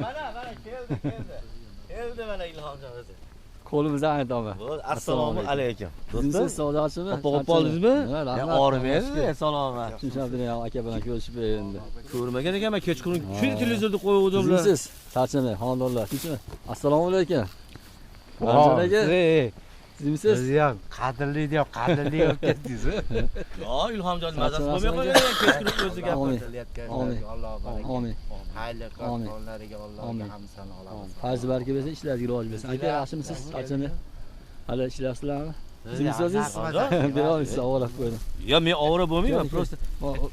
Mana keldi. Keldi mana Ilhomjon o'zi. Qo'limizni aynitamiz. Assalomu alaykum. Do'stlar, savdochimi? Qo'pib qoldingizmi? Rahmat. Og'rimayapsiz, salomat. Tushunardim, aka bilan ko'rishib endi. Ko'rmagan ekanman kechqurun kun televizorda qo'ygandim. Siz tarchimay, xonadonlar, tushunmi? Assalomu alaykum. Ramzan aka. Sizmisiz? Siz ham qadrli deb qadrli olib ketdingiz. Yo, Ilhomjon mazasi bo'lmay qolgan ekan kechqurun o'zi gap qilayotganlarga Alloh baraka. Amin. Xayrli qilganlarga Allohga hamd sano qilamiz. Farz baraka bersin, ishlaringiz rivoj bersin. Aka, yaxshimisiz? Tarchimay. Hali ishlayapsizlarmi? Sizmisiz? Berolmaysiz, ovorab qo'ydim. Yo, men ovora bo'lmayman, просто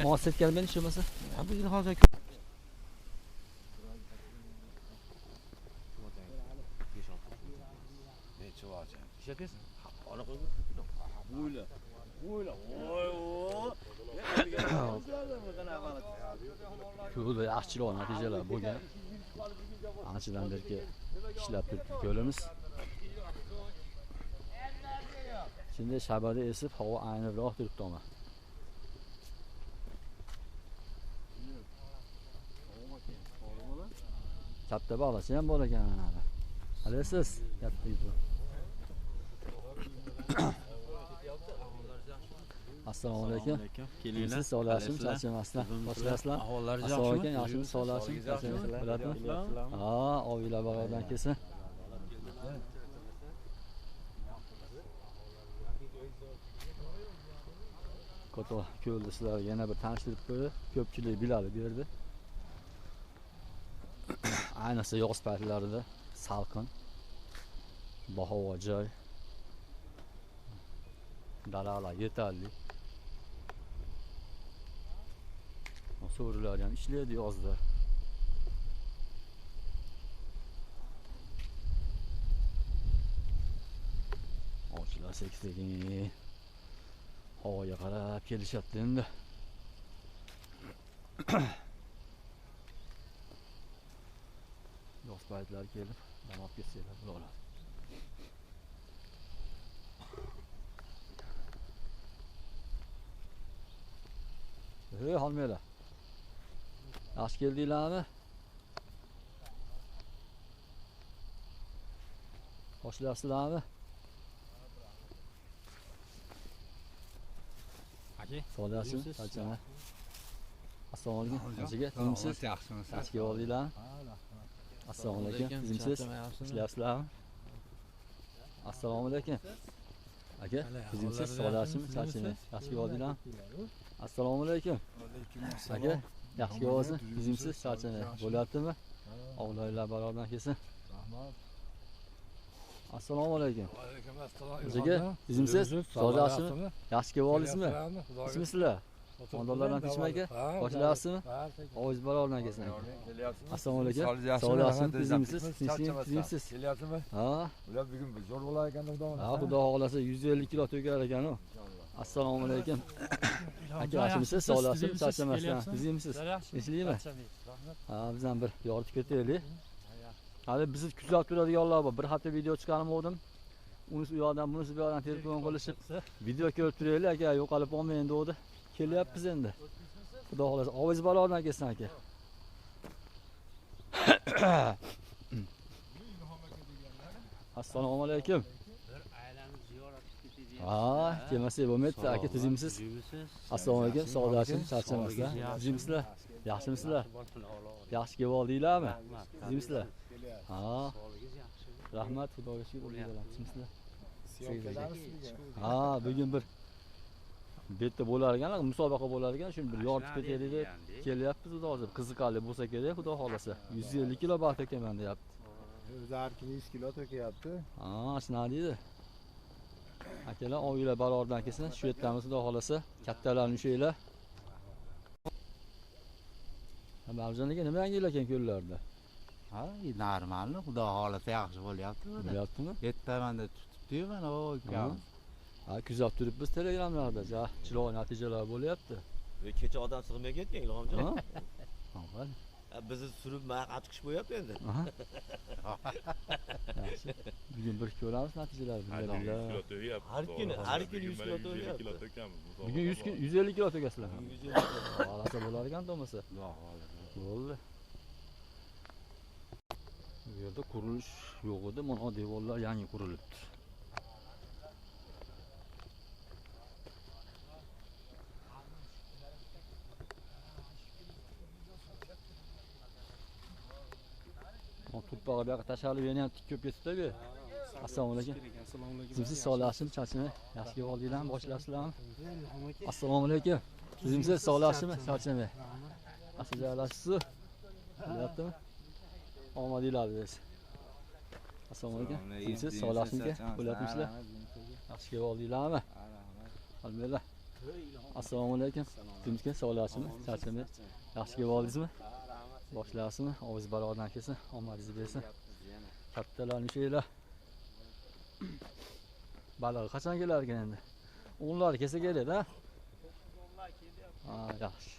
mos setgan men ishlamasa. bu Ilhomjon Ko'lda yaxshiroq natijalar bo'lgan. Anchadan beri ishlab turibdi ko'limiz. Şimdi shabada esib, havo aynibroq turibdi ama. Katta bog'lasi ham bor ekan. Halisiz, katta yutib. Assalomu alaykum. Kelinglar. Siz sog'lashsiz, charchamasdan. Boshlasizlar. Assalomu alaykum. Yaxshimisiz, sog'lashsiz, charchamasdan. Biladimi? Ha, ovilar bag'ardan kelsin. Ko'to ko'lda sizlarga yana bir tanishtirib qo'ydi. Ko'pchilik biladi bu yerda. Ayniqsa yoz paytlarida salqin. Bahavo joy. Daralar yetarli. So'rilar ham ishlaydi yozda. Ovchilar sekin havoga qarab kelishyapti endi. Yoz paytlari kelib, dam olib ketsalar bo'ladi. Hey, xonmeylar. Yaxshi keldinglarmi? Boshlayapsizlarmi? Aka, sog'lashsiz, tarchama. Assalomu alaykum. Sizga timsiz? Yaxshimisiz? Yaxshi keldinglarmi? Assalomu alaykum. Timsiz? Ishlayapsizlarmi? Assalomu alaykum. Aka, timsiz, sog'lashsiz, tarchama. Yaxshi keldinglarmi? Assalomu alaykum. Aka, yaxshi kelibsiz? Bizimsiz charchana bo'lyaptimi? Avloylar barobardan kelsin. Rahmat. Assalomu alaykum. Va alaykum assalom. Aka, bizimsiz? Sog'lashmi? Yaxshi kelibsizmi? Ismisizlar? Xonadonlardan tinchmi aka? Boshlayapsizmi? Ovoz barobardan kelsin. Assalomu alaykum. Sog'lashmi? Bizimsiz? Bizimsiz? Kelyapsizmi? Ha. Ular bugun zo'r bo'lar ekan xudo. Ha, xudo xolasa 150 kilo to'kar ekan-ku. Assalomu alaykum. Aka, yaxshimisiz? Sog'lashmi? Charchamasdan. Bizimsiz? Tinchlikmi? Ha, biz ham bir yoritib ketaylik. Hali bizni kuzatib turadiganlar bor. Bir hafta video chiqarmodim. Unisi u yoqdan, bunisi bu yoqdan telefon qilishib, video ko'rib turaylik aka, yo'qolib olmayin dedi. Kelyapmiz endi. Xudo xolasa, ovoz barobardan kelsin aka. Assalomu alaykum. Ha, kelmasak bo'lmaydi. Aka, tuzimsiz? Assalomu alaykum. Sog'lashim, charchamasdan. Tuzimsizlar? Yaxshimisizlar? Yaxshi kelib oldinglarmi? Tuzimsizlar? Ha. Rahmat, Xudoga shukr deydilar. Tuzimsizlar? Ha, bugun bir betda bo'lar ekan, musobaqa bo'lar ekan, shuni bir yoritib ketaylik deb kelyapmiz xudo hozir. Qiziqarli bo'lsa kerak, xudo xolasa. 150 kilo baq to'kaman deyapti. O'zi har kuni 100 kilo to'kayapti. Ha, shunaqa deydi. Akalar, ovilar barobardan kelsin. Shu yerdamiz xudo xolasa. Kattalarni o'shaylar. Mavjon aka, nima yangilik ekan ko'llarda? Ha, normalmi, xudo xolasa yaxshi bo'lyapti. Bo'lyaptimi? Yetamanda tutibdi mana o'kam. Ha, kuzatib turibmiz Telegramlarda. Ja, chiroyli natijalar bo'lyapti. Kecha odam sig'may ketgan Ilhomjon. Ha. Bizni surib atqish bo'yapti endi. Yaxshi. Bugun bir ko'ramiz natijalarni. Har kuni 100 kilo to'kamiz. Bugun 150 kilo to'kasizlar. Xolasa bo'lar ekan, bo'lmasa. Bo'ldi. Bu yerda qurilish yo'q edi, mana devorlar yangi qurilibdi. Turpog'i bu yoqqa tashlab yana ham tik ko'p ketibdi-ku. Assalomu alaykum. Siz sog'lasizmi, charchamay? Yaxshi kelib oldinglarmi, boshlasizlarmi? Assalomu alaykum. Siz sog'lasizmi, charchamay? Yaxshi joylashibsiz. Bo'lyaptimi? Omadinglar biz. Assalomu alaykum. Siz sog'lasizmi? Bo'lyapmisizlar? Yaxshi kelib oldinglarmi? Alhamdulillah. Assalomu alaykum. Sizga sog'lasizmi, charchamay? Yaxshi kelib oldingizmi? Boshlasizmi? Oviz barodan kelsin, omadingiz bersin. Kattalar nishaylar. Balig'i qachon kelar ekan endi? O'nlar kelsa keladi, ha? Ha, yaxshi.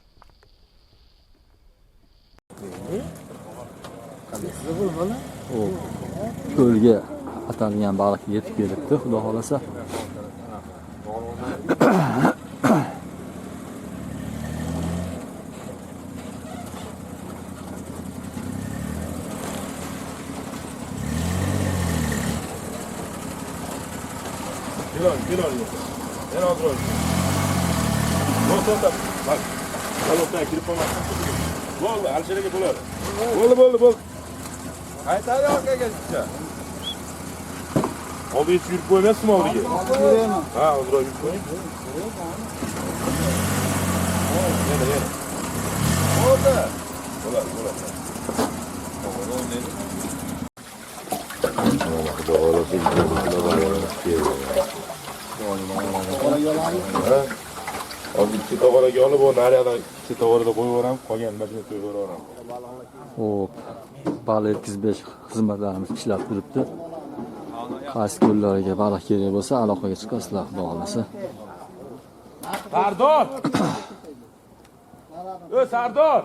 O ko'lga atalgan baliq yetib kelibdi, xudo xolasa. Gel al. En az ol. Bak. Bak. Salonda girip olmazsan. Oldu, alışverişe bular. Oldu. Haytari orqaga ketdi. Oldi yurib qo'ymasmi oldiga? Ha, hozir yurib qo'ying. Yana. Oldu. Bular. Hozir ikki tog'oraga olib, o nariyadan ikki tog'orada qo'yib yuboramiz, qolgan majbur qo'yib yuboramiz. Hop, baliq yetkazib xizmatlarimiz ishlab turibdi. Qaysi ko'llarga baliq kerak bo'lsa, aloqaga chiqasizlar, xudo xolasa. Sardor! Sardor!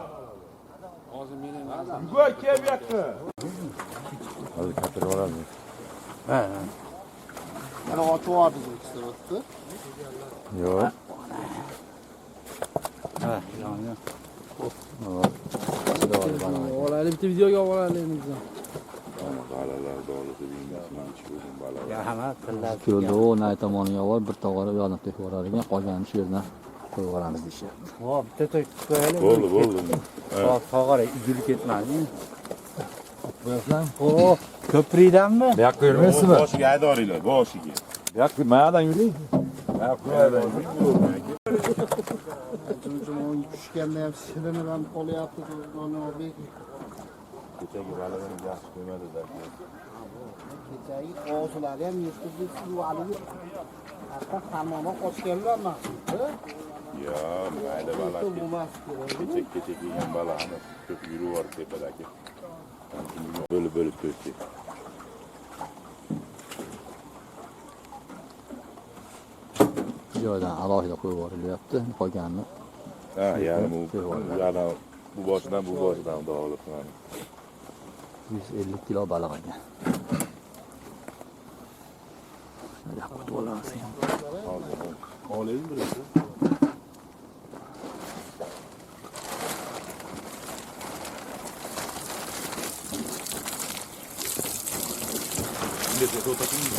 Hozir meni yugur kelyapti. Hozir kapirib olamiz. Ha. Mana otib oldi o'tdi. Yo'q. Ha, yonni. Olaylik, bitta videoga olaylik. Balalar doğrusu bilmasam hiç ko'rdim balalar. Rahmat, tillar. Ko'lda o nay tomoniga olib, bir tog'ora u yoqdan tekib yuborar ekan, qolganini shu yerdan qo'yib yuboramiz deyishyapti. Ho, bitta to'y qo'yaylik. Bo'ldi. Tog'ora uzilib ketmadi. Bo'sam, ho, ko'prikdanmi? Bu yoqqa yurmaysizmi? Boshiga aydoringlar, boshiga. Bu yoqqa mayadan yuring. Bu yoqqa mayadan yuring. Jumjum tushganda ham shirinib ham qolyapti, Donorbek. Kechagi balalarni yaxshi qo'ymadi-da. Kechagi qo'zlari ham yetib suvali. Hatta hamma qochganlarmi? Ya, mayda bala. Kecha kelgan bala ana ko'p yurib tepadagi. Bo'lib to'ydi. Joydan alohida qo'yib yuborilyapti, qolganini. Ha, ya'ni bu boshidan dog'liq qiladi. 150 kilo baliq ekan. Shunday kutib olamiz ekan. Olaylik birisi. Şimdi de otasın mı?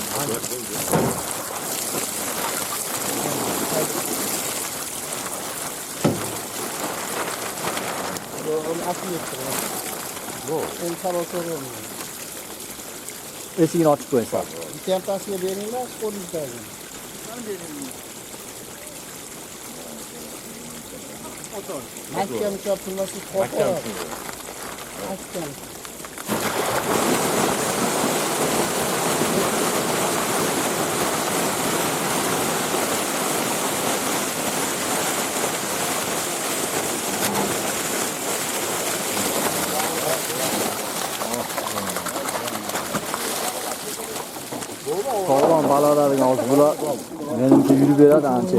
Eshigini ochib qo'ysa. Tempasiga beringlar, qo'lingizga. Mahkam chopilmasi qo'pol. Mahkam. Sog'lom baliqlarga hozir bular menimcha yurib beradi ancha.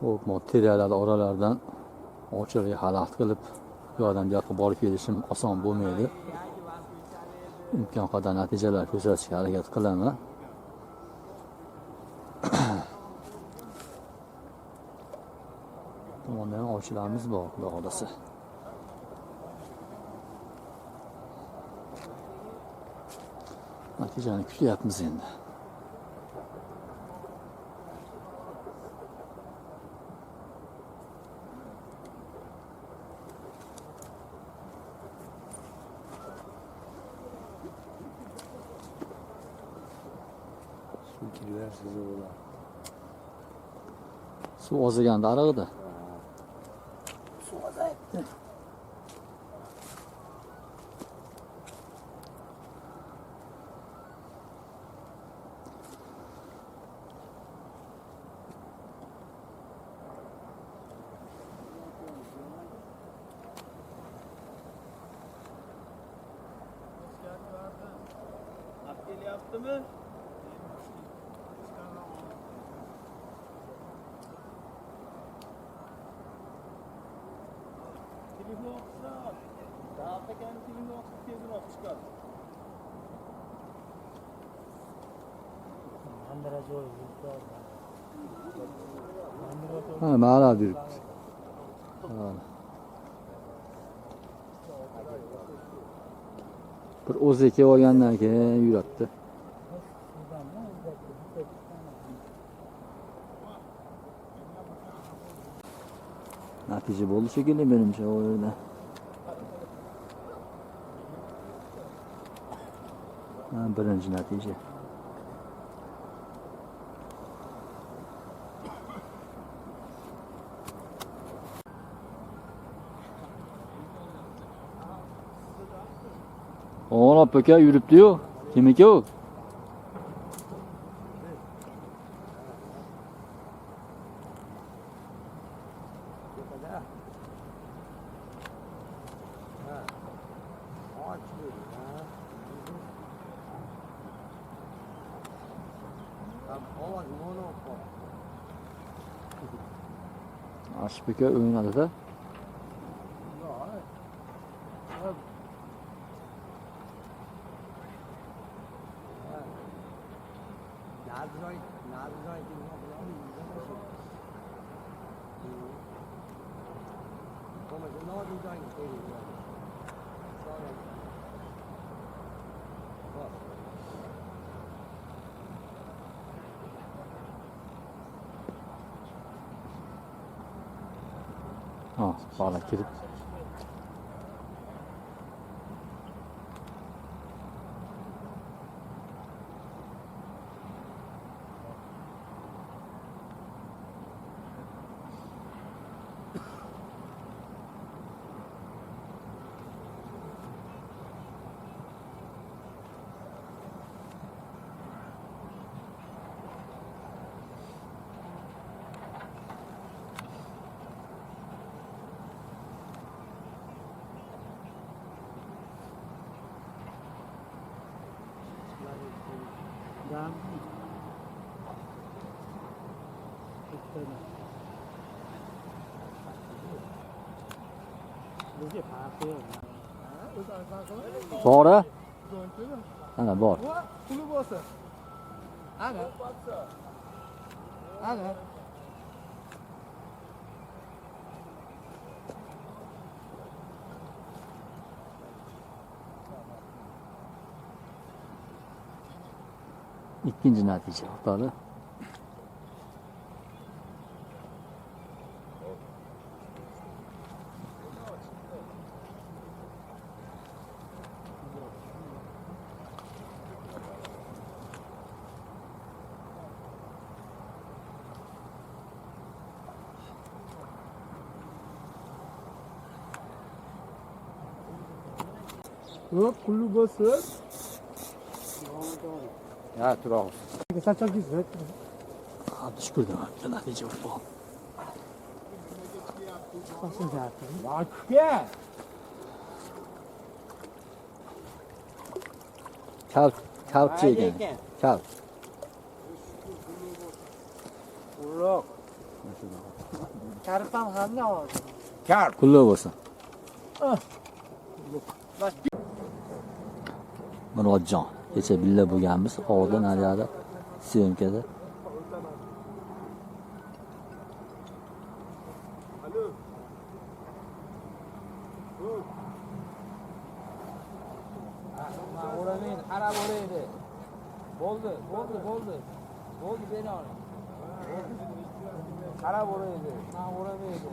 Hop, materiallar oralaridan ochig'iga xalaqit qilib, bu yoqdan bu yoqqa borib kelishim oson bo'lmaydi. Imkon qadar natijalar ko'rsatishga harakat qilaman. Ovchilarimiz bor, xudo xolasa. Natijani kutyapmiz endi. Suv oziganda arig'ida. Suv ozayapti. Kelyaptimi? Telefon o'qisa, Davlat akani telefon o'qib tezroq chiqadi. Ha, ma'lab yuribdi. Bir o'zi kelib olgandan keyin yuribdi. Natija bo'ldi shekilli menimcha o yerda. Birinchi natija. Ona paka yuribdi-yu. Kim ekan u? Aşpika o'ynadi-da. Ha, bana kirip. Bora? Ana bor. Puli bo'lsa. Ana. Ana. İkinci natija Xitoyda. Hop, puli bo'lsa. Ya turaq. Sachoqingiz. Hadi şükür de natija bor. Vakka. Kalpchi ekan. Kalp. Uloq. Karpam hamda hozir. Kalp. Pulli bo'lsin. Murodjon, kecha billa bo'lganmiz, ovda nariyada syomkada. Bo'ldi. Bo'ldi beni ol. Qarab o'raydi. Ha, o'ramaydi.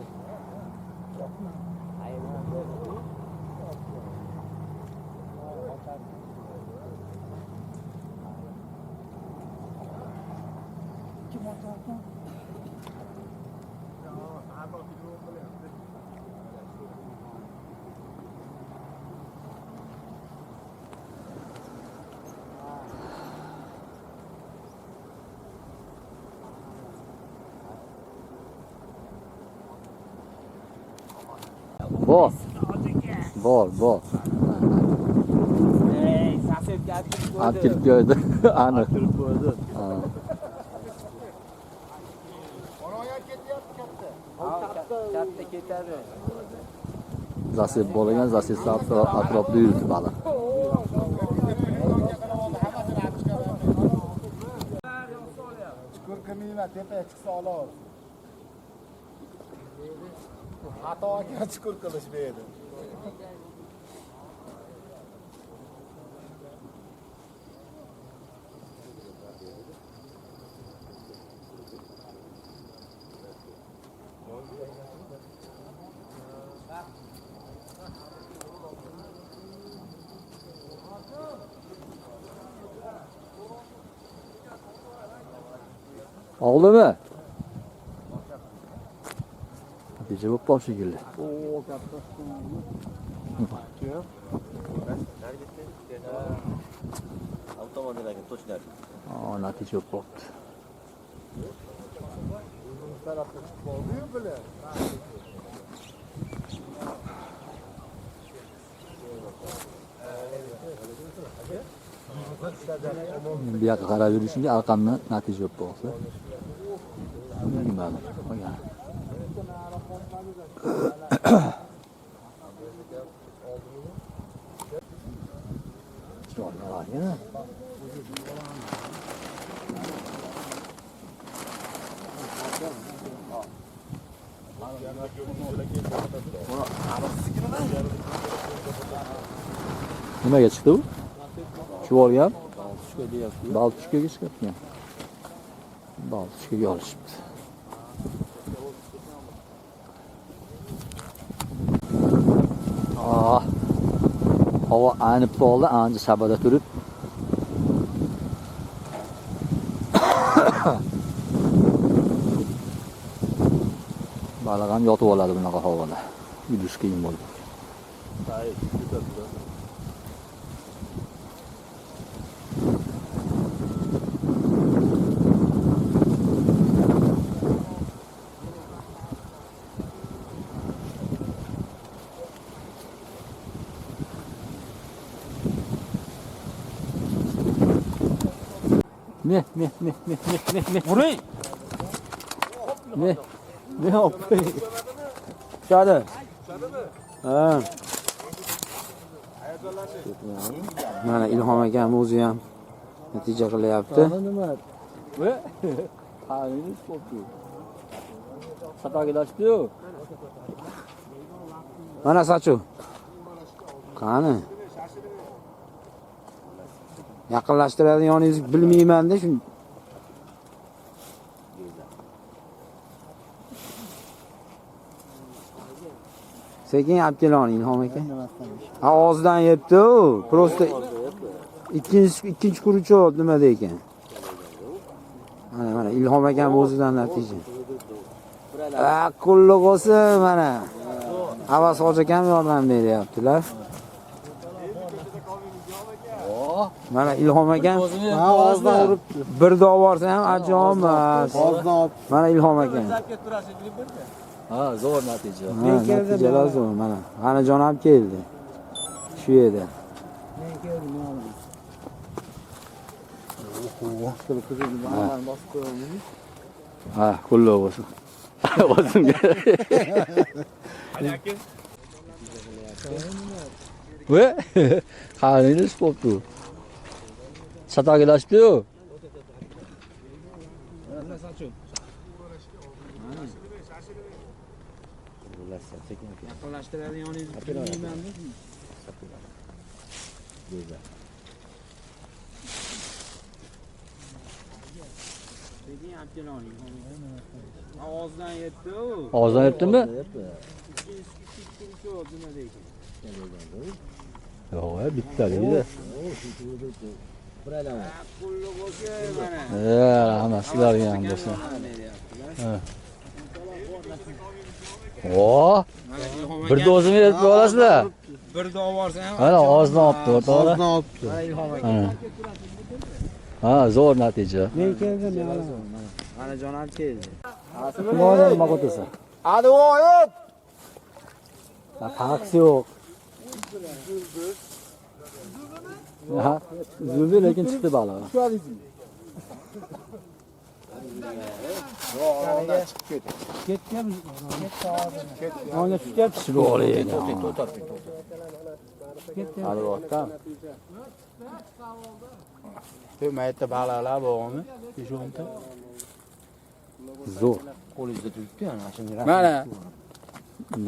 Bor. Sasibga Olib kelib qo'ydi. Aniq. katta ketadi. Zasib bo'lgan, zasib atrofida yuribdi baliq. Chuqur qilmayman, tepaga chiqsa oladi. Xato aka chuqur qilishmaydi. Oldimi? Natija bo'lib qoldi shekilli. Avtomobillarga to'shlar. Natija bo'lib qoldi. Tarafga chiqib qoldi-yu bular. Bu yoqqa qarab yurishimga arqamdan natija bo'lib qolsa. Bilmadim. Qolgan. Chiroyli. Nimaga chiqdi u? Chuvorgan? Baltushkaga chiqibdi. Baltushkaga olishibdi. Havo aynib qoldi, ancha shabada turib. Baliq ham yotib oladi bunaqa havoda. Yudish qiyin bo'ldi. Ne. Vuray. Ne yaptı? Tushadi. Ha. Mana Ilhom akam o'zi ham natija qilyapti. Nima? Ve? Halini spottu. Satagilashdi-yu. Mana Sachu. Qani? Yaqinlashtiradiganingiz bilmayman-da shu. Sekin olib keling Ilhom aka. Ha, og'zidan yebdi-ku. Prosta ikkinchi kuruchot nimada ekan. Mana Ilhom akam o'zidan natija. Qulluq olsin mana. Havas hoji akam yordam beryaptilar. Mana Ilhom akam Og'zidan uribdi. bir dog' borsa ham ajoyib emas. Og'zidan olib. Mana Ilhom akam. Ha, zo'r natija. Natijalar zo'r mana. G'anijon ham keldi. Shu yerda. Men keldim, Ha, qulluq bo'lsin. O'zimga. Ve? Halini spottu. Satagilashdi-yu. Yaqinlashtiradiganingiz bilmayman-da. Og'izdan yetdi u. Og'izdan yetdimi? Yo'q, bitta deydi. Qulluq bo'lsa mana. Rahmat sizlarga ham bo'lsin. O, bir dozini yetib olasizlar. Bir dog' borsa ham. Mana og'izdan olibdi o'rtoqlar. Og'izdan olibdi. Ha, zo'r natija. Men keldim yana. Mana jonam keldi. Nima nima qo'tasan? Hadi oyib. Taksi yo'q. Ha, zulbi lekin chiqdi baliq. Ketgan. Ona tutyapti shu o'g'liga. Hadi bakalım. Mayda baliqlar bormi? Peshonda. Zo'r. Qo'lingizda turibdi ana shunday. Mana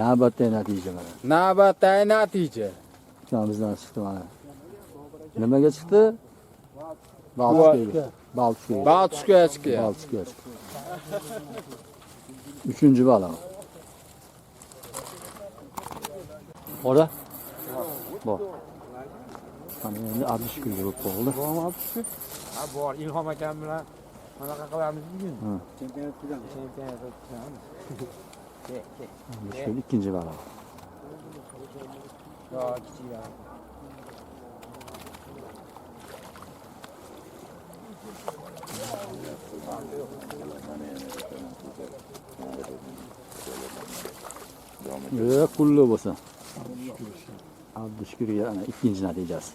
Navbatdagi natija mana. navbatdagi natija. Bizdan chiqdi mana. Nimaga chiqdi? Balchiga. Balchiga. Baltushkaga chiqdi. Balchiga chiqdi. 3-chi baliq. Ora? Bor. Mana endi Abdushkur bo'lib qoldi. Ha bor, Ilhom akam bilan qanaqa qilamiz bugun? Abdushkur 2-chi baliq. Yo, kichiklar. Qulluq bo'lsin. Abdushkurga ana 2-chi natijasi.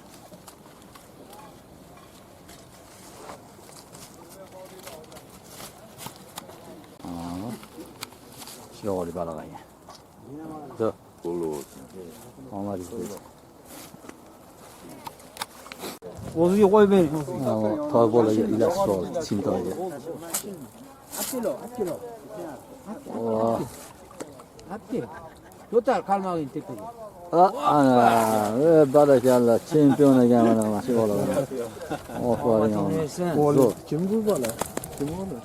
Chiroyli baliq ekan. Zo. Qulluq bo'lsin. Omadingiz bo'lsin. O'ziga qo'yib bering. Toy bolaga ilashib oldi, chintoyga. Oh. To'tal qalmog'ing tepaga. Ana, barakalla, chempion ekan mana shu bola. Ofarin ona. Kim bu bola? Kim o'zi?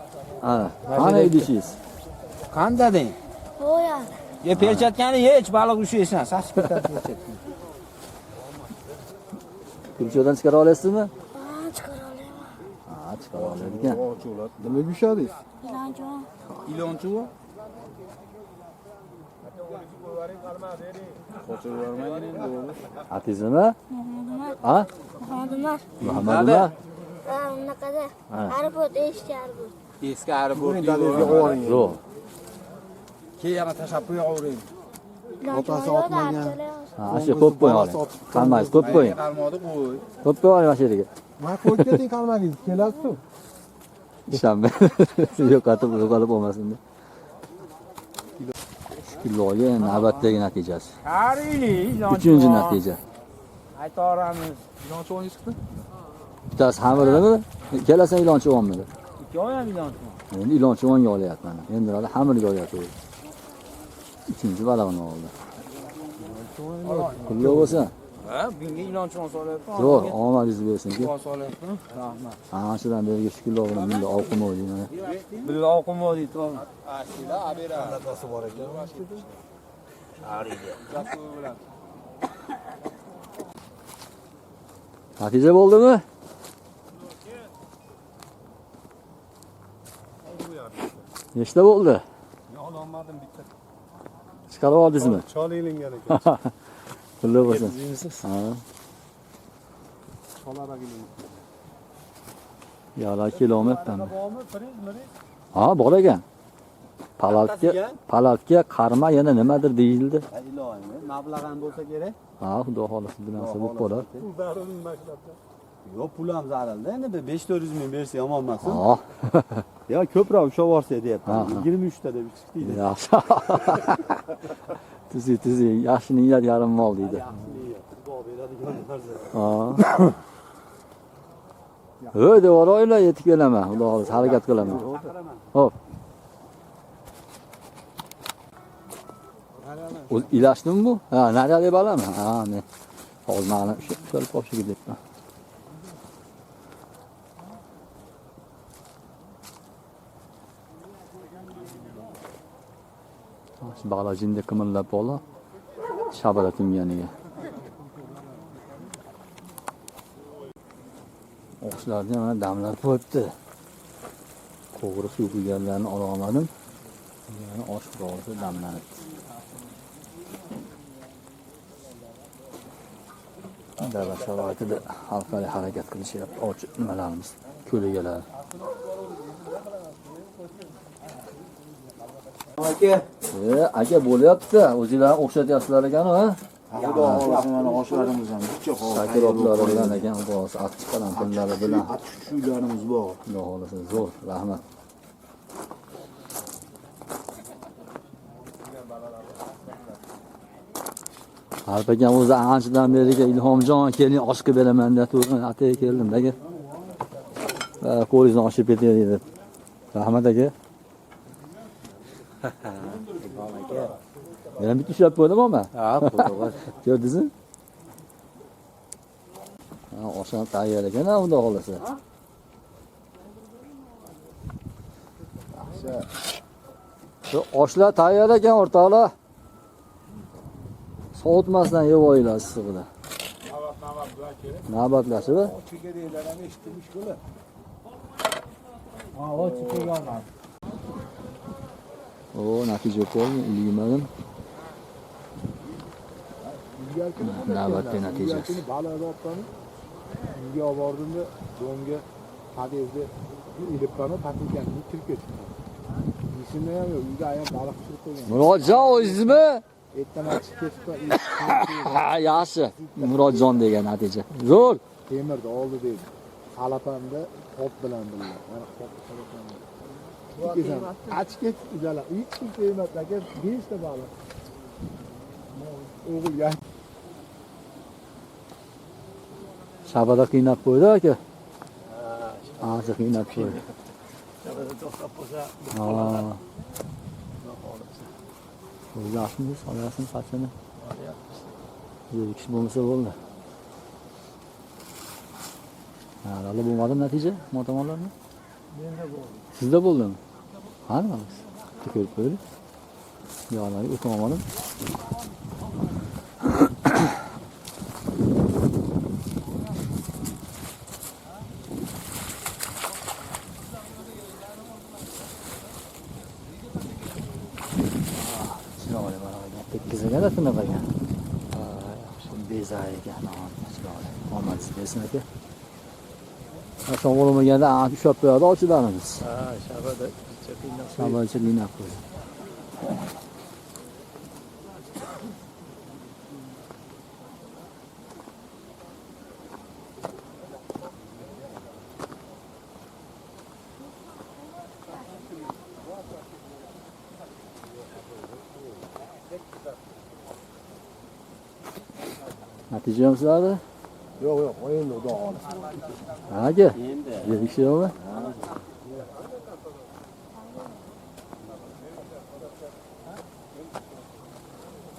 Ana, qani idishingiz? Qanda deng. Voya. Ye perchatkani hech baliq ushlaysan, sasib ketadi perchatni. Kulchodan chiqara olasizmi? Chiqara olaman. Ha, chiqara oladigan. Nimaga ushladingiz? Ilonjon. Ilonchi u? Atizmi? Muhammad. Ha? Muhammad. Muhammad Umar. Unaqada. Aeroport eshik aeroport. Eski aeroport Zo'r. Keyin yana tashab qo'yavering. Otasi otmagan. Ha, shu ko'p qo'ying. Qalmaysiz, ko'p qo'ying. Qalmoqda qo'y. Ko'p qo'ying mana shu yerga. Ma qo'yib keting qalmagingiz, kelasiz-ku. Ishonma. Yo'qotib bo'lmasin deb. Kiloga navbatdagi natijasi. Qariyli, ilonchi. 3-chi natija. Aytoramiz. Ilonchi o'yin chiqdi. Bittasi xamirdami? Kelasan ilonchi olmadi. Ikkovi ham ilonchi. Endi ilonchi o'nga olyapman. Endi hali xamirga olyapti. 3-chi balig'ini oldi. Qulluq bo'lsin. Ha, bunga ilonchi solyapman. Zo'r, omadingiz bo'lsin-ki. Solyapman. Rahmat. Ana shudan beri shukillar bilan bunda ovqim o'ydi mana. Bizni oqimi deydi. Ashila abera. Natasi bor ekan. Natija bo'ldimi? Nechta bo'ldi? Ololmadim bitta. Chiqarib oldingizmi? Cholingan ekan. Qulluq bo'lsin. Ha. Cholaragini. Yo'la kilometrdan. Ha, bor ekan. Palatga qarma yana nimadir deyildi. Ilohim, mablag' ham bo'lsa kerak. Ha, xudo xolisi bilan bo'lib qolar. Pul zarurmi maktabda? Yo'q, pul ham zararda. Endi 5-400 ming bersa yomon emas. Ha. Yo, ko'proq ushlab borsa deyapman. Ha. 23 ta deb chiqdi. Yaxshi. Tuzi, yaxshi niyat yarim mol deydi. Ha. O'y, devoroylar yetib kelaman. Xudo xolisi harakat qilaman. Xo'p. O'z ilashdimi bu? Ha, nariyali balami? Ha, men hozir mana shu qopshiga debman. Shu bag'lajinda qimirlab bola. Shabada tinganiga. Oqishlarni mana damlab qo'yibdi. To'g'ri suv quyganlarni ola olmadim. Yani osh qurolisi damlanib. Davlat sharoitida xalqaro harakat qilishyapti. Ochiq nimalarimiz, ko'ligalar. Aka bo'lyapti. O'zinglar o'xshatyapsizlar ekan, ha? Xudo xohlasa mana oshlarimiz ham bitta Shakirotlari bilan ekan, boz achchiq qalampirlari bilan. Shuylarimiz bor. Xudo xohlasa zo'r, rahmat. Alp akam o'zi anchadan beri Ilhomjon keling osh qilib beraman deb turgan, atay keldim aka. Qo'lingizni ochib ketay deb. Rahmat aka. Yana bitta ushlab qo'ydim-mi? Ha, qo'ydim. Ko'rdingizmi? Ha, osham tayyor ekan, xudo xohlasa. Shu oshlar tayyor ekan, o'rtoqlar. So'tmasdan yeb olinglar issiqda. Navbatlashib. Chegaralar ham eshitmiş bo'lar. Ha, ochib qo'yganman. O, natija qo'ydim, ilgimadim. Navbatda natijasi. Baliqni otganib, uyga olib bordimda, do'ngga hadezda ilib qolib, patilganini kirib ketdi. Esimda ham yo'q, uyga ayam baliq tushirib qo'ygan. Murodjon o'zingizmi? Etdan achib ketdi. Ha, yaxshi. Murodjon degan natija. Zo'r. Temirni oldi deydi. Xalapamda top bilan birga. Mana top bilan. Achib ketdi ujalar. Hech kim temirdi aka, 5 ta baliq. O'g'il ya. Shabada qiynab qo'ydi aka. Ha, qiynab qo'ydi. Shabada to'xtab qolsa, Ha, xohlasa. o'ylashmiz, olasini qachon. Bir kishi bo'lmasa bo'ldi. Ha, hali bo'lmadi natija, motomonlarni. Menda bo'ldi. Sizda bo'ldimi? Ha, nima qilasiz? Ko'rib qo'ydi. Yo'llarga o'tib olmadim. Chiroyli baravar tekkizaga tunagan. Ha, yaxshi bezay ekan, chiroyli. Omadsiz bersin aka. Qachon bo'lmaganda ushlab qo'yadi ochilarimiz. Ha, shabada qiynab Shabada qiynab qo'ydi. Natija ham sizlarda? Yo'q, yo'q, endi xudo xohlasa. Ha, aka. Endi. Yerishi yo'qmi?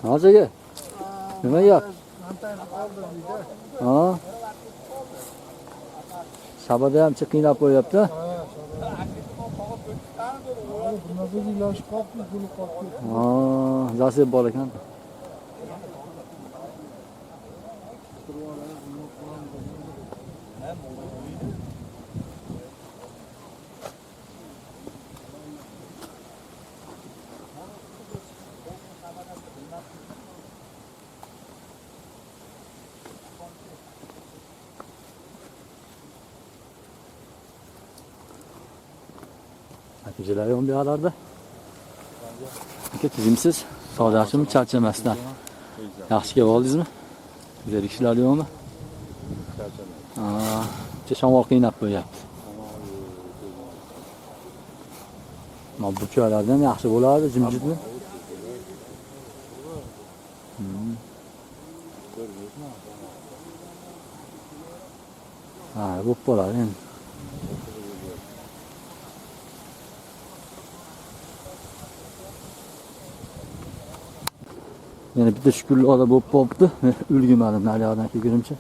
Hojiga. Nima gap? Ha. Shabada ham qiynab qo'yapti. Ha, zasib bor ekan. Natijalari ham buyoqlarda. Aka tizimsiz, sodachimi charchamasdan. Yaxshi kelib oldingizmi? Zerikishlar yo'qmi? Ha, shamol qiynab qo'yapti. Mana bu joylardan yaxshi bo'lardi, jimjitmi? Ha, bu bo'ladi endi. Yana bitta shukurlar bo'lib qolibdi. Ulgurmadim naryoqdan kelgunimcha.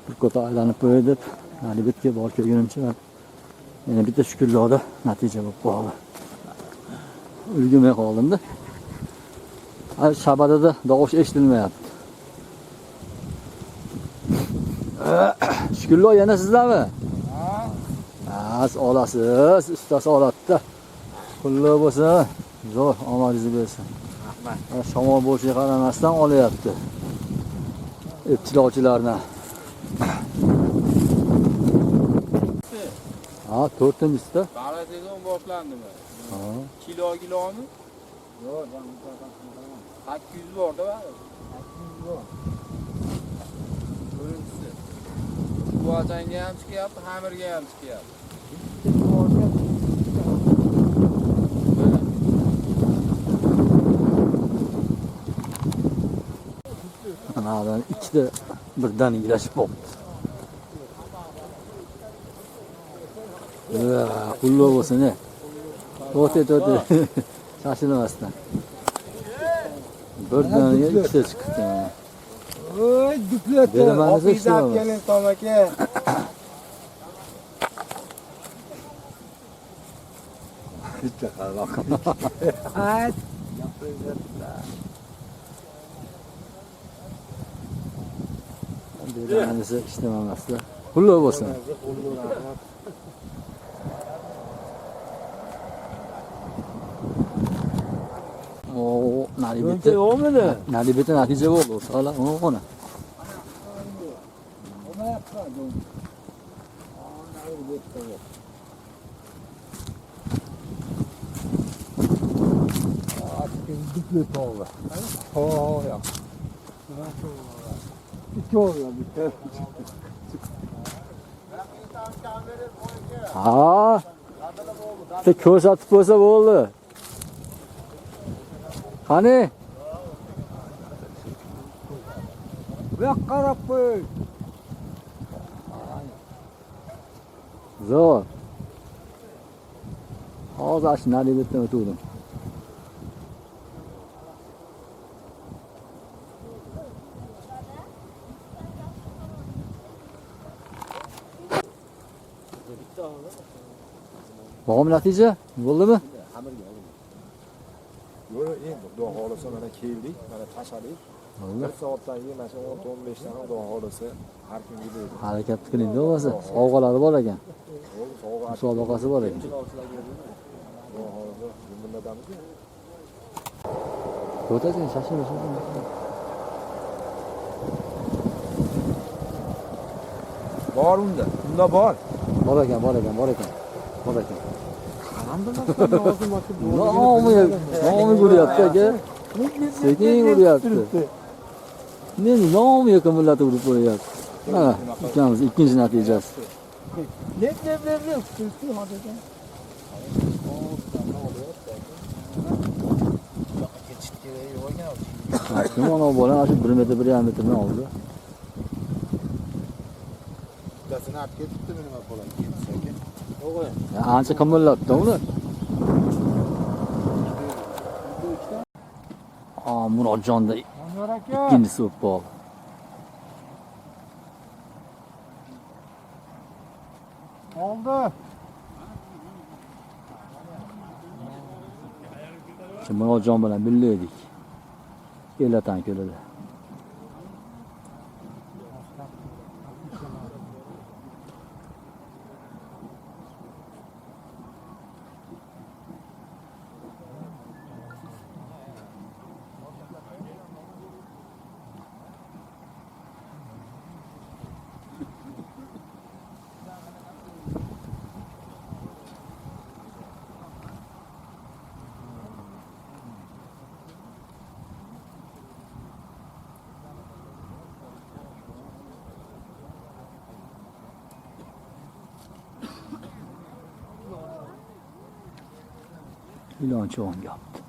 Bir kota aylanib qo'yay deb, nari bitga borib kelgunimcha yana bitta shukurlarda natija bo'lib qoldi. ulgurmay qoldimda. Shabadada tovush eshitilmayapti. Shukrlar, yana sizlarmi? Ha, olasiz, ustasi oladi-da. Pullar bo'lsa, zo'r omadingiz bersin. Rahmat. Shamol bo'lishiga qaramasdan olyapti. Epchilovchilarni. Ha, 4-da. Davlat sezon boshlandimi? Ha. Kilogiloni? Yo'q, 800 borda bari. 800 bor. Birinchisi. Buachanga ham chiqyapti, xamirga ham chiqyapti. Anadan ikkita birdan ilashib qoldi. Qullo bo'lsin. O'te. Shashilmasdan. Birdan ikkita chiqdi. Voy, duplatda. Ofizab keling, Tom aka. Bitta qaraq. Ayt. Berganisi ishlamamasda. Qullo bo'lsin. O, nari bitti. Yo'qmidi? Nari bitti natija bo'ldi. Sala, ona. Duplet oldu. Ha ya. İki oluyor bir tane. Ha. İşte ko'rsatib qo'ysa bo'ldi. Qani? Bu yoqqa qarab qo'y. Zo'r. Hozir shu nari bitdan o'tdim. Bormi natija? Bo'ldimi? Yo'q, endi xudo xolisa mana keldik, mana tashladik. 1 soatdan keyin mana 10-15 tani xudo xolisa har kungi deydi. Harakat qiling bo'lmasa, sovg'alari bor ekan. Sovg'a Musobaqasi bor ekan. xudo xolisa jumladamiz. O'tasiz, shashilma. Bor unda. Unda bor. Bor ekan. Nomi ko'ryapti aka. Sekin ko'ryapti. Meni nomi yakunlatib urib qo'yapti. Mana ikkamiz ikkinchi natijasi. Ne. Mana bola shu 1 metr 1,5 metrdan oldi. Dasini olib ketibdi nima bo'ladi? Ancha qimillatdi uni. Murodjonda ikkinchisi o'tib qoldi. Oldi. Murodjon bilan birga edik. Elatan ko'lida. İlançı on yaptı.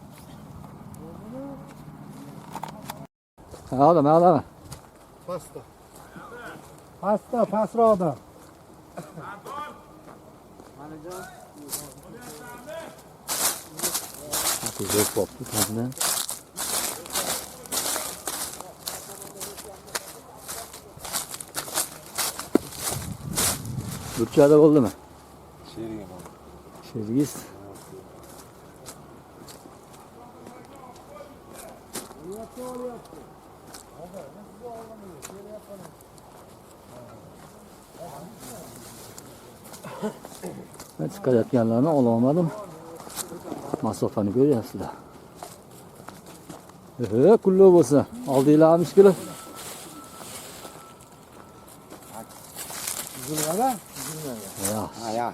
Ağlama. Pasta, pasroqda. Zo'r bo'libdi tabidan. Burchada bo'ldimi? Sheriga bo'ldi. Shergiz. Ben chiqayotganlarni ololmadim. Masofani ko'ryapsizlar. Kullu bo'lsa, oldinglarmish kilo. Zulg'ada? Ya, Ha, ya.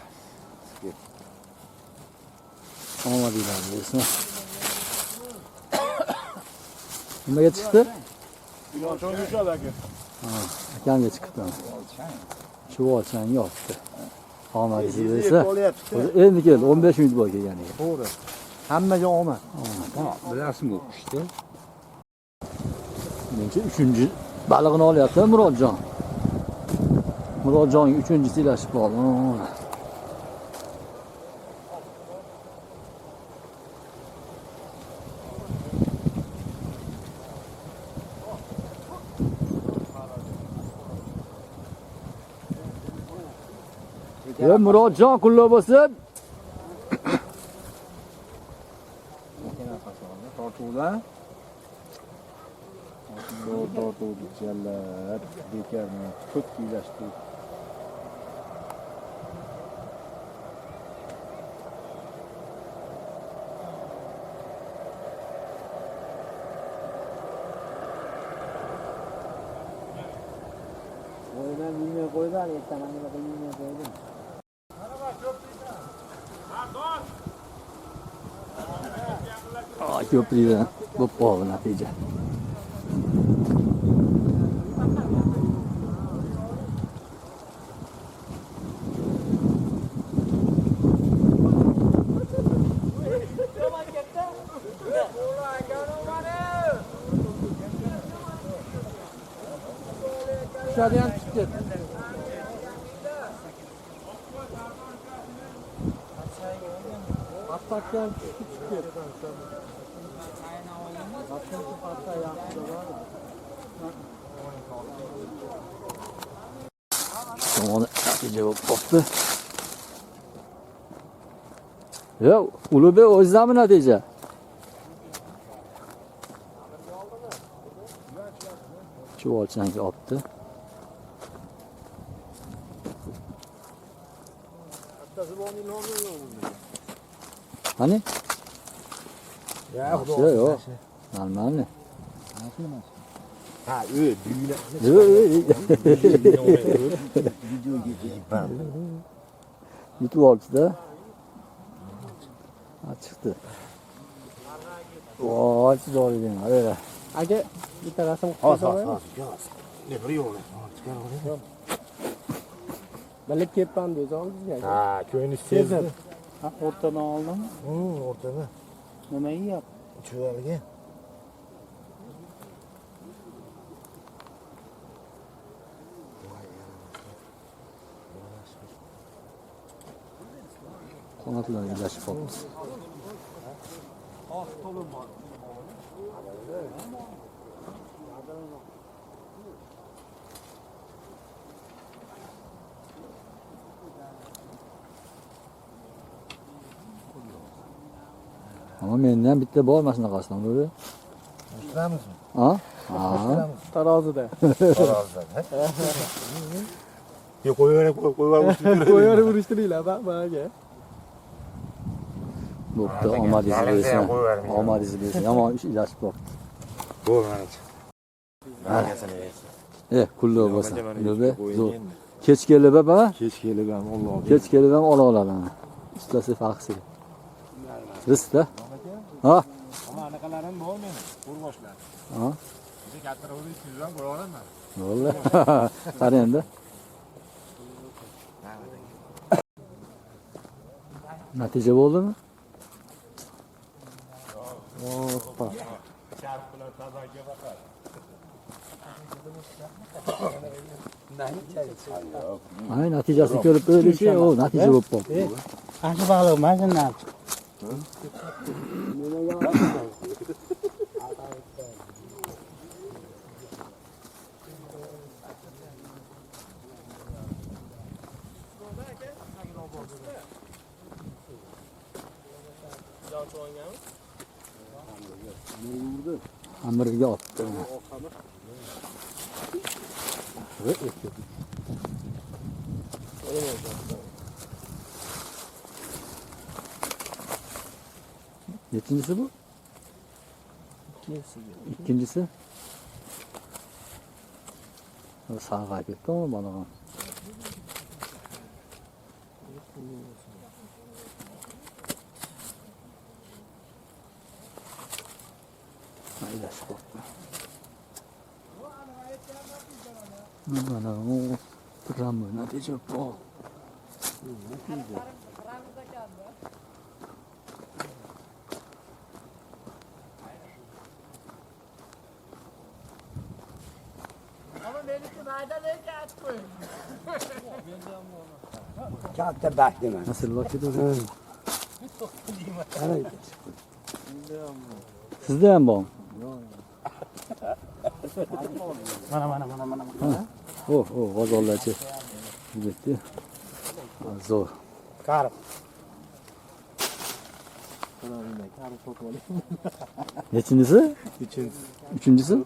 olmadinglar deysiz. Nimaga chiqdi? Yo'q, yurishadi aka. Akamga chiqdi. Chuvalchang yopdi. Omadingiz bo'lsa, endi keldi 15 minut bo'ldi kelganiga. To'g'ri. Hammaga omad. Bilasizmi u qushni? Menimcha 3-chi balig'ini olyapti Murodjon. Murodjonning 3-chisi ilashib qoldi. Murodjon qullo bo'lsin. Tortuvda. Tortuvdi jallat. Bekarni ko'p kuylashdi. Qo'ydan yemay qo'ydan, ertaman nima qilib yemay qo'ydim. Ko'prikdan bo'p qoldi natija. Tushadi ham tushib ketdi. Attakdan tushib ketdi. Tomoni natija bo'lib qoldi. Yo'q, Ulug'bek o'zidanmi natija? Chuvalchangga olibdi. Hani? Ya, Xudo. Yo'q. Normalmi? Ha, düğüne. Yutib olibdi-da. Ha, chiqdi. Voy, chiroyli. Mana. Aka, bitta rasm Hozir, qo'yib hozir. Ne bir yo'q. Bilib ketman dedi oldingizga. Ha, ko'ngli sezdi. Ha, o'rtadan oldim. O'rtada. Nima yeyapti? Chuvalga. Qanotlarga ilashib qolibmiz. Ama mendan bitta bor mana shunaqasidan o'zi. Ushlamizmi? Ha? Ha. Tarozida. Yo'q, qo'yaverib Qo'yarib urishtiringlar, ba'ga. Bo'pti, omadingiz bo'lsin. Omadingiz bo'lsin. Yomon ish ilashib qolibdi. Bo'lmaydi. Kullu bo'lsin. Ulug'bek, zo'r. Kech kelib ha? Kech kelib ham Alloh. Kech kelib ham ola oladi. Ustasi faqsiga. Rizqda? Ha? Anaqalarim bor meni, qo'rboshlar. Ha? Bitta kattaroqni 200 dan qo'ya olaman. Bo'ldi. Qara endi. Natija bo'ldimi? Hoppa. Ay, natijasini ko'rib o'ylashi, o natija bo'lib qoldi. Yaxshi baliq, mana shundan. Amirga otdi. Nechinchisi bu? İkincisi. Sağa ketdi mi balığın? Haydashib qopti. Mana u programma natija bor. Katta baxt dema. Nasıl vakit Sizda ham bormi? Mana. Oh, g'azollarchi. Bitti. Zo'r. Qarib. Nechinchisi? Uchinchisi?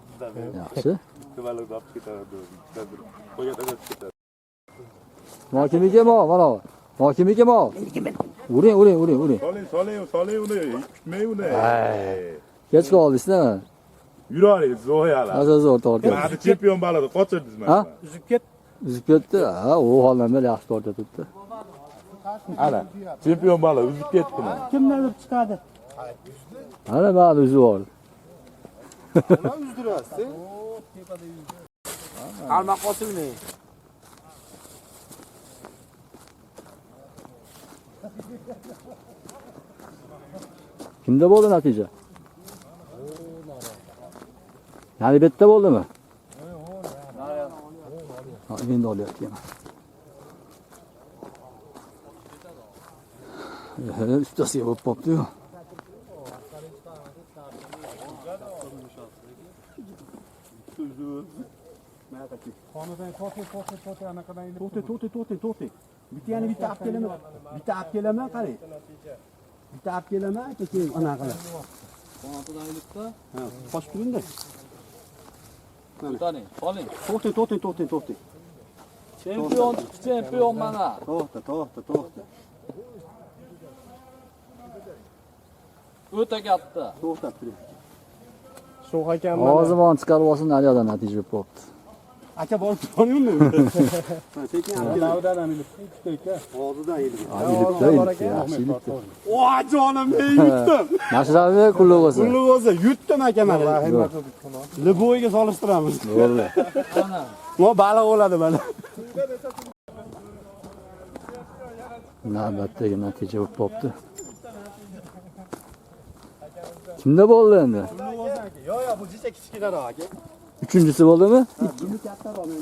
Yaxshi. Nimalarni olib ketadi. Qo'yga tashlab ketadi. Hokimiga bor, mana. Hokimiga bor. Uring. Soling uni. Kutmang uni. Kech qoldingizda. Yuravering, zo'yalar. Zo'r tortyapti. Mana chempion balada qochirdingiz mana. Ha? Uzib ketdi. Ha, u holdan beri yaxshi tortyapti. Ana, chempion bala uzib ketdi mana. Kimlar urib chiqadi? Ana bari uzib oldi. Nima uzdirasiz? Alma qosilmi. Kimda bo'ldi natija? Yani bitta bo'ldimi? Ha, endi olyapman. Ustasiga bo'lib qopti-yu. To'xta. Bittani bitta olib kelaman. Bitta olib kelaman, qarang. Bitta olib kelaman, keyin ana qilib. Qanotidan ilibdi. Ha, qochib turing-da. To'xtaning, qoling. To'xta. Chempion mana. To'xta. O'ta katta. To'xtab turing. Sho'x ekan Hozimon chiqarib olsin, naryoqdan natija bo'pti. Aka borib turolmaymi? Sekin olib kelaman. Lavdadan ilibdi. Hozirdan ilibdi. Ilibdi. O jonim, men yutdim. Mashrabi qulluq bo'lsin. Qulluq bo'lsa yutdim aka mana. Liboyga solishtiramiz. To'g'ri. Mo baliq bo'ladi mana. Navbatdagi natija bo'lib qopti. Kimda bo'ldi endi? Yo'q, bu jicha kichkinaroq aka. Uchinchisi bo'ldimi? Buni kattaroq men.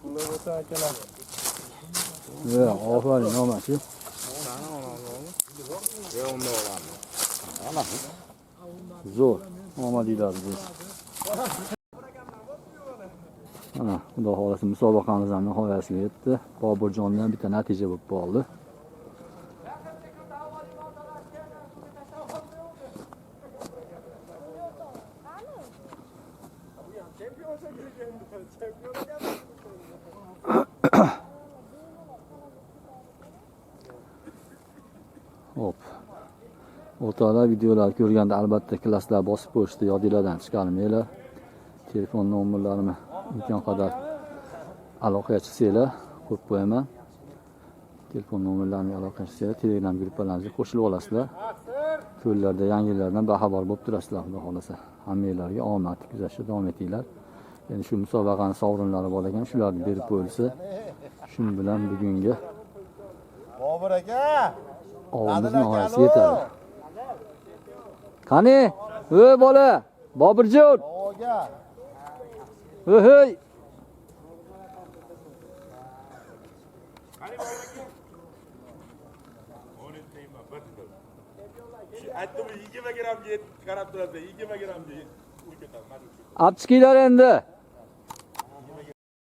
Qulluq bo'lsa akalar. Yo'q, ofarin, nomasi. Zo'r. Omadinglar biz. Ana, xudo xolasa musobaqamiz ham nihoyasiga yetdi. Boburjondan bitta natija bo'lib qoldi. Hop. O'rtoqlar videolar ko'rganda albatta klasslar bosib qo'yishni yodingizdan chiqarmanglar. Telefon nomerlarimni imkon qadar aloqaga chiqsanglar qo'yib qo'yaman. Telefon nomerlarimga aloqaga chiqsanglar Telegram gruppalarimizga qo'shilib olasizlar. Ko'llarda yangilardan baxabar bo'lib turasizlar, xudo xolasa. Hammanglarga omad kuzatishda davom etinglar. Endi shu musobaqaning sovrinlari bor ekan, shularni berib qo'yilsa, shuning bilan bugungi Bobur aka. ovimiz nihoyasiga yetadi. Qani? Ey bola, Boburjon. Oga. Hey. Aytdim 20 grammga qarab turadi, 20 grammga uy ketadi. Olib chiqinglar endi.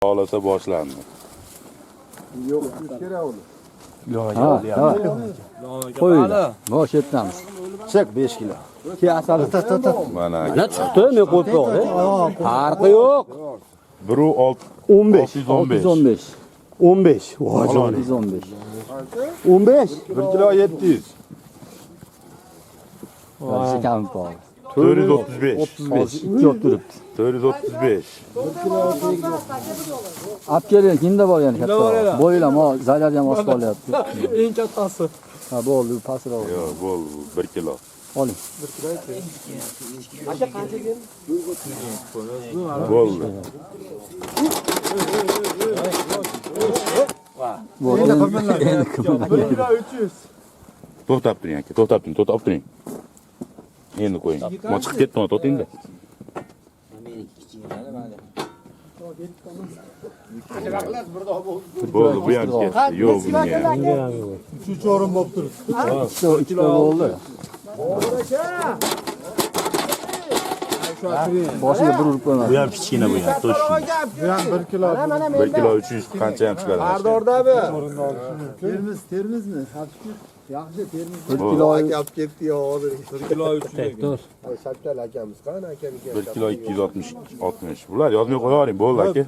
Xohlasa boshlandi. Yo'q, kerak uni. Ha, ha. Qo'yinglar. Bosh yetamiz. Chiq 5 kilo. Kiyasali. Mana Na chiqdi, men qo'yib qo'ydim. Farqi yo'q. 15. 615. 15. Voy jonim. 615. 15. 1 kilo 700. Barcha kam bor. 435. 35. 2 olib turibdi. 435. Olib keling, kimda bor yana katta? Bo'ylam, ho, zaryad ham oshib qolyapti. Eng kattasi. Ha, bo'ldi, pastroq. Yo'q, bo'ldi, 1 kilo. Oling. Bo'ldi. Bo'ldi. Endi qilmayman. To'xtab turing aka, to'xtab turing. Endi qo'ying. Mo chiqib ketdimi, to'xtingda. Bo'ldi, bu ham ketdi. Yo'q, bunga. 3 o'rin bo'lib turibdi. 2 kilo bo'ldi. Boshiga bir urib qo'yman. Bu ham kichkina bu ham, to'sh. Bu ham 1 kilo. 1 kilo 300 qancha ham chiqadi. Ardordabi? Termizmi? Yaxshi, Termiz. 1 kilo olib ketdi yo hozir. 1 kilo 300. Dur. Shavkal akamiz qani akaniki? 1 kilo 260. Bular yozmay qo'yavering, bo'ldi aka.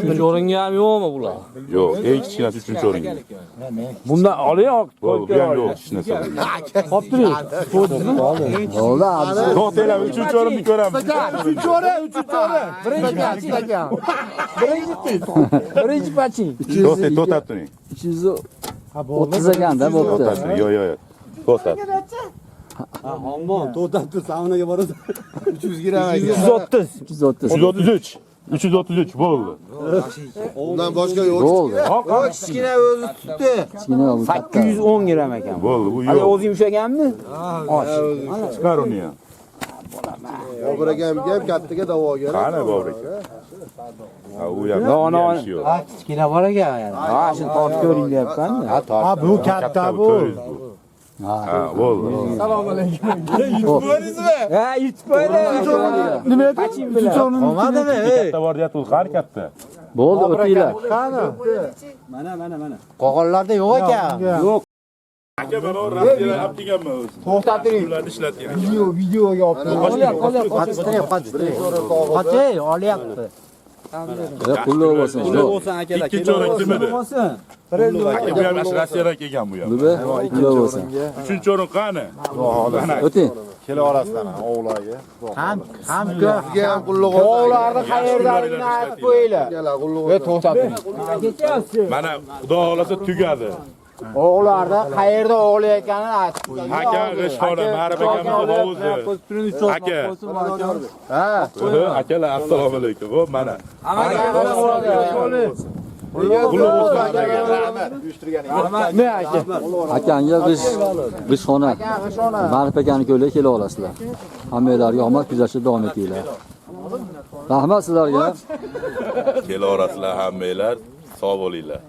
3 o'ringa ham yo'qmi bular? Yo'q, eng kichkinasi 3-o'ringa. Bundan oling, Bo'ldi, bu ham yo'q, hech narsa. olib turing. Bo'ldi, abi. To'xtanglar, 3-o'rinni ko'ramiz. 3 o'rin. Birinchi paching. To'xtab turing. 230 ekanda bo'pti. To'xtab turing. Yo'q. To'xtab. Ammon, to'xtatdi, savnaga boradi. 300 gram ekan. 330. 333 bo'ldi. Undan boshqa yo'q. Bo'ldi. Kichkina o'zi tutdi. Kichkina bu katta. 810 gram ekan. Bo'ldi, bu Hali yo'q. o'zi yumshaganmi? Chiqar uni ham. Bobur akamga ham kattaga da'vogar. Qani Bobur aka? Ha, u ham. yo'q. Kichkina bor ekan yani. Ha, shuni tortib ko'ring deyapman-da. Ha, bu katta bu. 400 bu. Ha, bo'ldi. Ha, yutib qo'ydi. Nima Paching bilan. Olmadimi? Katta bor deyapti, u qani katta? Bo'ldi, o'tinglar. Qani? Mana. Qog'onlarda yo'q ekan. Yo'q. Aka, mana rasmlar olib kelganman o'zi. To'xtab turing. Ularni ishlatgan. Videoga olib Qochay, olyapti. Qulluq bo'lsin. Ikkinchi o'rin kim edi? Aka, bu ham Rossiyadan kelgan bu ham. Qulluq bo'lsin. 3-o'rin qani? O'ting. kela olasizlar o'g'larga. Ham ko'pga ham qulluq o'g'larni qayerdaligini aytib qo'yinglar. Kela qulluq. Ve to'xtab turing. Mana xudo xolasa tugadi. O'g'larda qayerda o'g'layotganini aytib qo'ying. Aka G'ishxona, Ma'rif akamizni hovuzi. Aka. Ha. Akalar, assalomu alaykum. Xo'p, mana. Ne aka? Akangga G'ishxona, Ma'rif akani ko'ylak kela olasizlar. Hammanglarga omad kuzatishda davom etinglar. Rahmat sizlarga. Kela olasizlar hammanglar. Sog' bo'linglar.